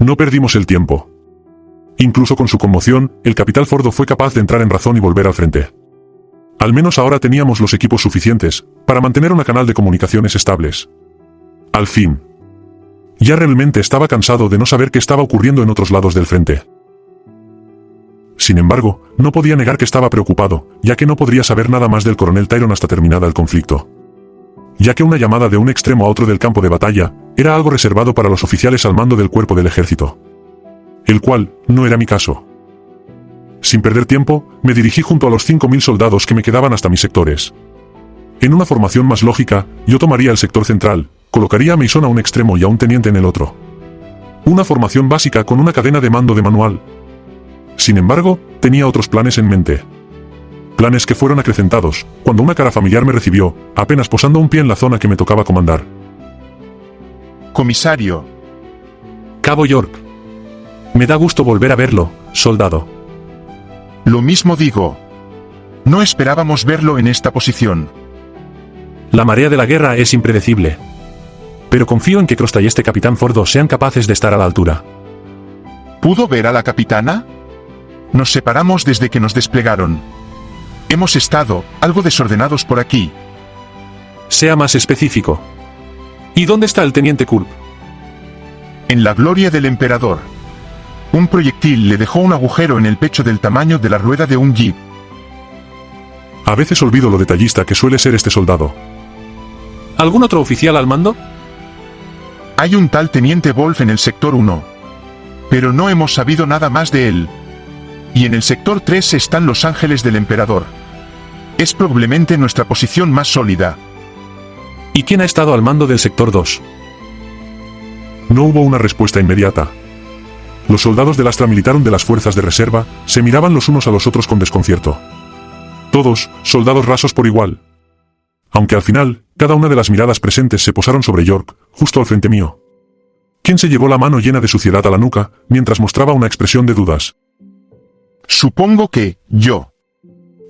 No perdimos el tiempo. Incluso con su conmoción, el capitán Fordo fue capaz de entrar en razón y volver al frente. Al menos ahora teníamos los equipos suficientes para mantener una canal de comunicaciones estables. Al fin. Ya realmente estaba cansado de no saber qué estaba ocurriendo en otros lados del frente. Sin embargo, no podía negar que estaba preocupado, ya que no podría saber nada más del coronel Tyron hasta terminada el conflicto. Ya que una llamada de un extremo a otro del campo de batalla era algo reservado para los oficiales al mando del cuerpo del ejército. El cual no era mi caso. Sin perder tiempo, me dirigí junto a los 5.000 soldados que me quedaban hasta mis sectores. En una formación más lógica, yo tomaría el sector central, colocaría a Mason a un extremo y a un teniente en el otro. Una formación básica con una cadena de mando de manual. Sin embargo, tenía otros planes en mente. Planes que fueron acrecentados, cuando una cara familiar me recibió, apenas posando un pie en la zona que me tocaba comandar. Comisario. Cabo York. Me da gusto volver a verlo, soldado. Lo mismo digo. No esperábamos verlo en esta posición. La marea de la guerra es impredecible. Pero confío en que Crosta y este capitán Fordo sean capaces de estar a la altura. ¿Pudo ver a la capitana? Nos separamos desde que nos desplegaron. Hemos estado algo desordenados por aquí. Sea más específico. ¿Y dónde está el teniente Kurp? En la gloria del emperador. Un proyectil le dejó un agujero en el pecho del tamaño de la rueda de un jeep. A veces olvido lo detallista que suele ser este soldado. ¿Algún otro oficial al mando? Hay un tal teniente Wolf en el sector 1. Pero no hemos sabido nada más de él. Y en el sector 3 están los ángeles del emperador. Es probablemente nuestra posición más sólida. ¿Y quién ha estado al mando del sector 2? No hubo una respuesta inmediata. Los soldados del Astra Militarum de las fuerzas de reserva se miraban los unos a los otros con desconcierto. Todos, soldados rasos por igual. Aunque al final, cada una de las miradas presentes se posaron sobre York, justo al frente mío. Quien se llevó la mano llena de suciedad a la nuca, mientras mostraba una expresión de dudas. Supongo que, yo.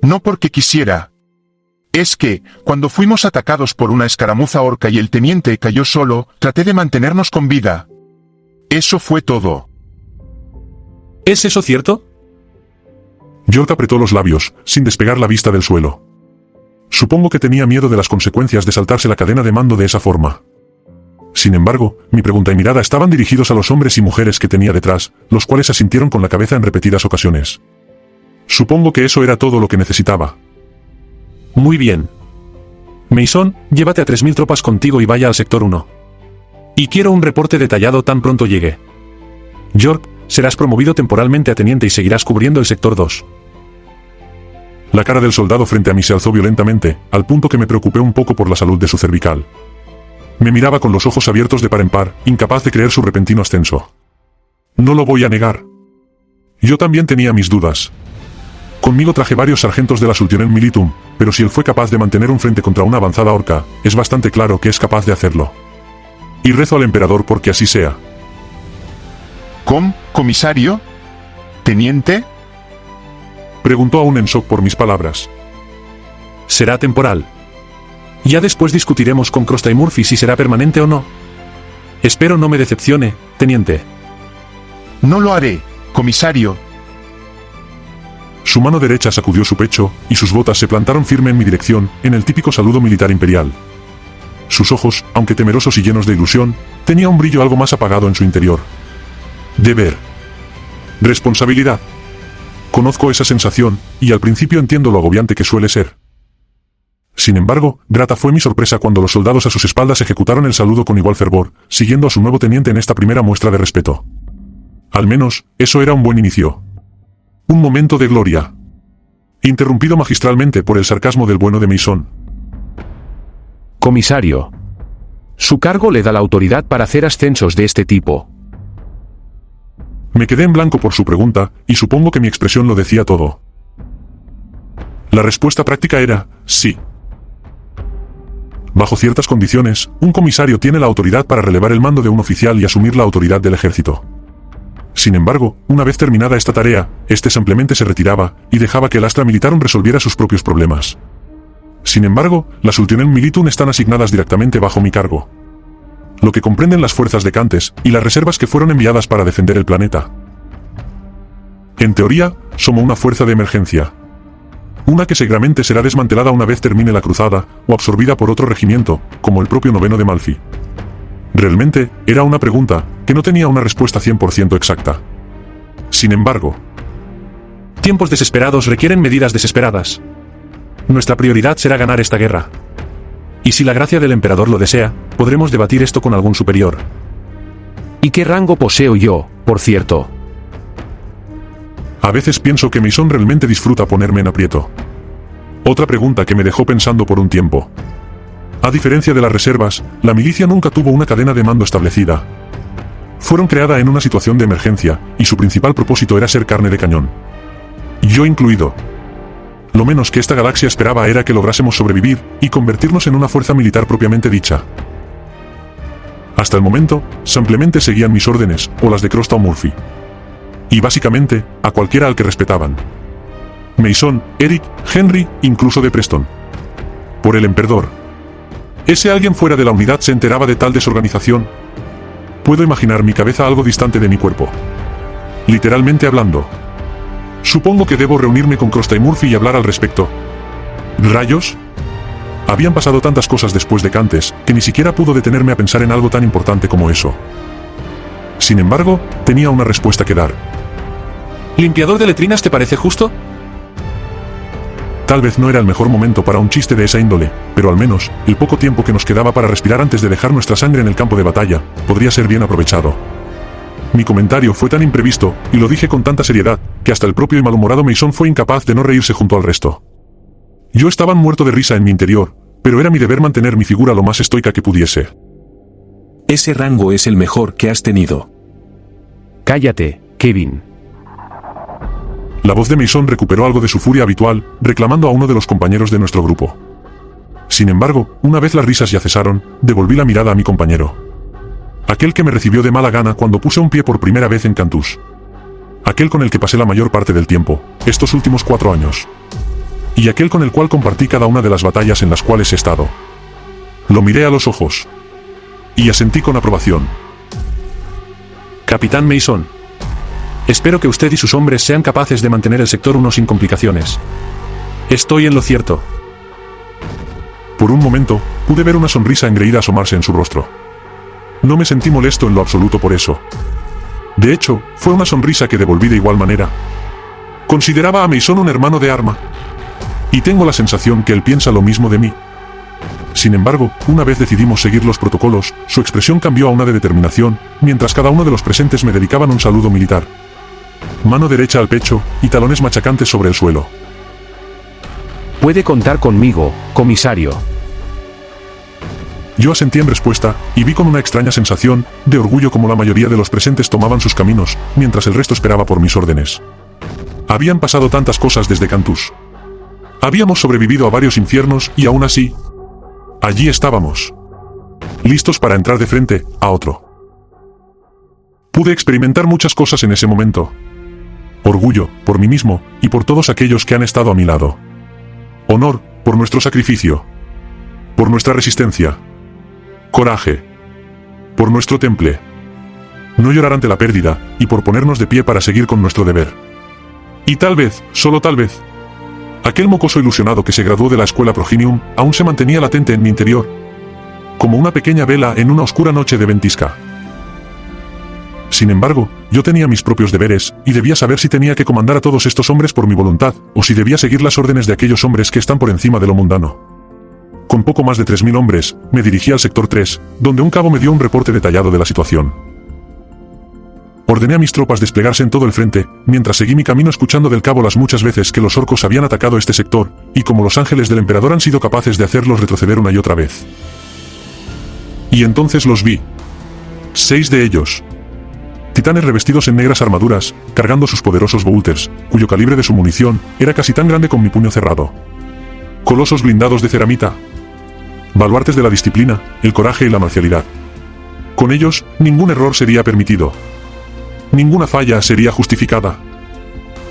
No porque quisiera. Es que, cuando fuimos atacados por una escaramuza orca y el teniente cayó solo, traté de mantenernos con vida. Eso fue todo. ¿Es eso cierto? York apretó los labios, sin despegar la vista del suelo. Supongo que tenía miedo de las consecuencias de saltarse la cadena de mando de esa forma. Sin embargo, mi pregunta y mirada estaban dirigidos a los hombres y mujeres que tenía detrás, los cuales asintieron con la cabeza en repetidas ocasiones. Supongo que eso era todo lo que necesitaba. Muy bien. Mason, llévate a 3.000 tropas contigo y vaya al sector 1. Y quiero un reporte detallado tan pronto llegue. York, serás promovido temporalmente a teniente y seguirás cubriendo el sector 2. La cara del soldado frente a mí se alzó violentamente, al punto que me preocupé un poco por la salud de su cervical. Me miraba con los ojos abiertos de par en par, incapaz de creer su repentino ascenso. No lo voy a negar. Yo también tenía mis dudas. Conmigo traje varios sargentos de la Sultionem Militum, pero si él fue capaz de mantener un frente contra una avanzada orca, es bastante claro que es capaz de hacerlo. Y rezo al emperador porque así sea. ¿Comisario? ¿Teniente? Preguntó aún en shock por mis palabras. Será temporal. Ya después discutiremos con Crosta y Murphy si será permanente o no. Espero no me decepcione, teniente. No lo haré, comisario. Su mano derecha sacudió su pecho, y sus botas se plantaron firme en mi dirección, en el típico saludo militar imperial. Sus ojos, aunque temerosos y llenos de ilusión, tenía un brillo algo más apagado en su interior. Deber. Responsabilidad. Conozco esa sensación, y al principio entiendo lo agobiante que suele ser. Sin embargo, grata fue mi sorpresa cuando los soldados a sus espaldas ejecutaron el saludo con igual fervor, siguiendo a su nuevo teniente en esta primera muestra de respeto. Al menos, eso era un buen inicio. Un momento de gloria. Interrumpido magistralmente por el sarcasmo del bueno de Mason. Comisario. Su cargo le da la autoridad para hacer ascensos de este tipo. Me quedé en blanco por su pregunta, y supongo que mi expresión lo decía todo. La respuesta práctica era, sí. Bajo ciertas condiciones, un comisario tiene la autoridad para relevar el mando de un oficial y asumir la autoridad del ejército. Sin embargo, una vez terminada esta tarea, este simplemente se retiraba, y dejaba que el Astra Militarum resolviera sus propios problemas. Sin embargo, las Sultionem Militum están asignadas directamente bajo mi cargo. lo que comprenden las fuerzas de Cantes y las reservas que fueron enviadas para defender el planeta. En teoría, somos una fuerza de emergencia. Una que seguramente será desmantelada una vez termine la cruzada, o absorbida por otro regimiento, como el propio 9º de Malfi. Realmente, era una pregunta, que no tenía una respuesta 100% exacta. Sin embargo, Tiempos desesperados requieren medidas desesperadas. Nuestra prioridad será ganar esta guerra. Y si la gracia del emperador lo desea, podremos debatir esto con algún superior. ¿Y qué rango poseo yo, por cierto? a veces pienso que Mason realmente disfruta ponerme en aprieto. Otra pregunta que me dejó pensando por un tiempo. A diferencia de las reservas, la milicia nunca tuvo una cadena de mando establecida. Fueron creadas en una situación de emergencia, y su principal propósito era ser carne de cañón. Yo incluido. Lo menos que esta galaxia esperaba era que lográsemos sobrevivir, y convertirnos en una fuerza militar propiamente dicha. Hasta el momento, simplemente seguían mis órdenes, o las de Crosta o Murphy. Y básicamente, a cualquiera al que respetaban. Mason, Eric, Henry, incluso de Preston. Por el emperador. Ese alguien fuera de la unidad se enteraba de tal desorganización. Puedo imaginar mi cabeza algo distante de mi cuerpo. Literalmente hablando. Supongo que debo reunirme con Crosta y Murphy y hablar al respecto. ¿Rayos? Habían pasado tantas cosas después de Cantes, que ni siquiera pudo detenerme a pensar en algo tan importante como eso. Sin embargo, tenía una respuesta que dar. ¿Limpiador de letrinas te parece justo? Tal vez no era el mejor momento para un chiste de esa índole, pero al menos, el poco tiempo que nos quedaba para respirar antes de dejar nuestra sangre en el campo de batalla, podría ser bien aprovechado. Mi comentario fue tan imprevisto, y lo dije con tanta seriedad, que hasta el propio y malhumorado Mason fue incapaz de no reírse junto al resto. Yo estaba muerto de risa en mi interior, pero era mi deber mantener mi figura lo más estoica que pudiese. Ese rango es el mejor que has tenido. Cállate, Kevin. La voz de Mason recuperó algo de su furia habitual, reclamando a uno de los compañeros de nuestro grupo. Sin embargo, una vez las risas ya cesaron, devolví la mirada a mi compañero. Aquel que me recibió de mala gana cuando puse un pie por primera vez en Cantus. Aquel con el que pasé la mayor parte del tiempo, estos últimos 4 años. Y aquel con el cual compartí cada una de las batallas en las cuales he estado. Lo miré a los ojos. Y asentí con aprobación. Capitán Mason. Espero que usted y sus hombres sean capaces de mantener el sector 1 sin complicaciones. Estoy en lo cierto. Por un momento, pude ver una sonrisa engreída asomarse en su rostro. No me sentí molesto en lo absoluto por eso. De hecho, fue una sonrisa que devolví de igual manera. Consideraba a Mason un hermano de arma. Y tengo la sensación que él piensa lo mismo de mí. Sin embargo, una vez decidimos seguir los protocolos, su expresión cambió a una de determinación, mientras cada uno de los presentes me dedicaban un saludo militar. Mano derecha al pecho, y talones machacantes sobre el suelo. Puede contar conmigo, comisario. Yo asentí en respuesta, y vi con una extraña sensación, de orgullo como la mayoría de los presentes tomaban sus caminos, mientras el resto esperaba por mis órdenes. Habían pasado tantas cosas desde Cantus. Habíamos sobrevivido a varios infiernos, y aún así... allí estábamos. Listos para entrar de frente, a otro. Pude experimentar muchas cosas en ese momento. Orgullo, por mí mismo, y por todos aquellos que han estado a mi lado. Honor, por nuestro sacrificio. Por nuestra resistencia. Coraje. Por nuestro temple. No llorar ante la pérdida, y por ponernos de pie para seguir con nuestro deber. Y tal vez, solo tal vez, aquel mocoso ilusionado que se graduó de la escuela Progenium, aún se mantenía latente en mi interior. Como una pequeña vela en una oscura noche de ventisca. Sin embargo, yo tenía mis propios deberes, y debía saber si tenía que comandar a todos estos hombres por mi voluntad, o si debía seguir las órdenes de aquellos hombres que están por encima de lo mundano. Con poco más de 3000 hombres, me dirigí al sector 3, donde un cabo me dio un reporte detallado de la situación. Ordené a mis tropas desplegarse en todo el frente, mientras seguí mi camino escuchando del cabo las muchas veces que los orcos habían atacado este sector, y como los ángeles del emperador han sido capaces de hacerlos retroceder una y otra vez. Y entonces los vi. 6 de ellos. Titanes revestidos en negras armaduras, cargando sus poderosos bolters, cuyo calibre de su munición era casi tan grande como mi puño cerrado. Colosos blindados de ceramita. Baluartes de la disciplina, el coraje y la marcialidad. Con ellos, ningún error sería permitido. Ninguna falla sería justificada.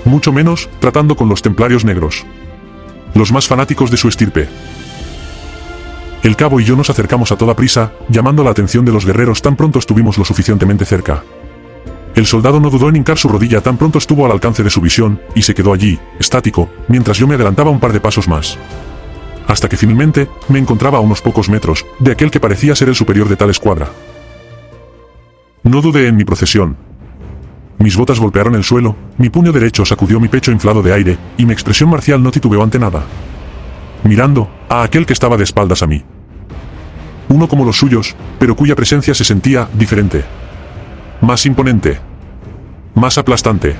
Mucho menos, tratando con los templarios negros. Los más fanáticos de su estirpe. El cabo y yo nos acercamos a toda prisa, llamando la atención de los guerreros tan pronto estuvimos lo suficientemente cerca. El soldado no dudó en hincar su rodilla tan pronto estuvo al alcance de su visión, y se quedó allí, estático, mientras yo me adelantaba un par de pasos más. Hasta que finalmente, me encontraba a unos pocos metros, de aquel que parecía ser el superior de tal escuadra. No dudé en mi procesión. Mis botas golpearon el suelo, mi puño derecho sacudió mi pecho inflado de aire, y mi expresión marcial no titubeó ante nada. Mirando a aquel que estaba de espaldas a mí. Uno como los suyos, pero cuya presencia se sentía diferente. Más imponente. Más aplastante.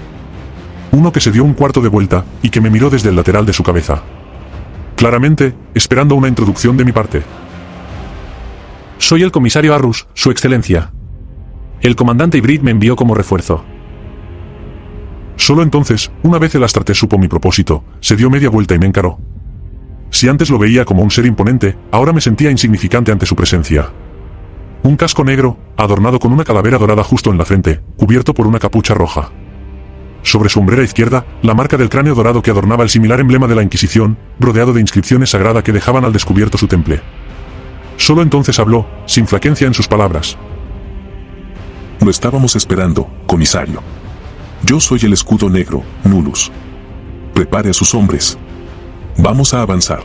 Uno que se dio un cuarto de vuelta, y que me miró desde el lateral de su cabeza. Claramente, esperando una introducción de mi parte. Soy el comisario Arrus, su excelencia. El comandante Ibrid me envió como refuerzo. Solo entonces, una vez el Astarte supo mi propósito, se dio media vuelta y me encaró. Si antes lo veía como un ser imponente, ahora me sentía insignificante ante su presencia. Un casco negro, adornado con una calavera dorada justo en la frente, cubierto por una capucha roja. Sobre su hombrera izquierda, la marca del cráneo dorado que adornaba el similar emblema de la Inquisición, rodeado de inscripciones sagradas que dejaban al descubierto su temple. Solo entonces habló, sin flaquencia en sus palabras. Lo estábamos esperando, comisario. Yo soy el escudo negro, Nulus. Prepare a sus hombres. Vamos a avanzar.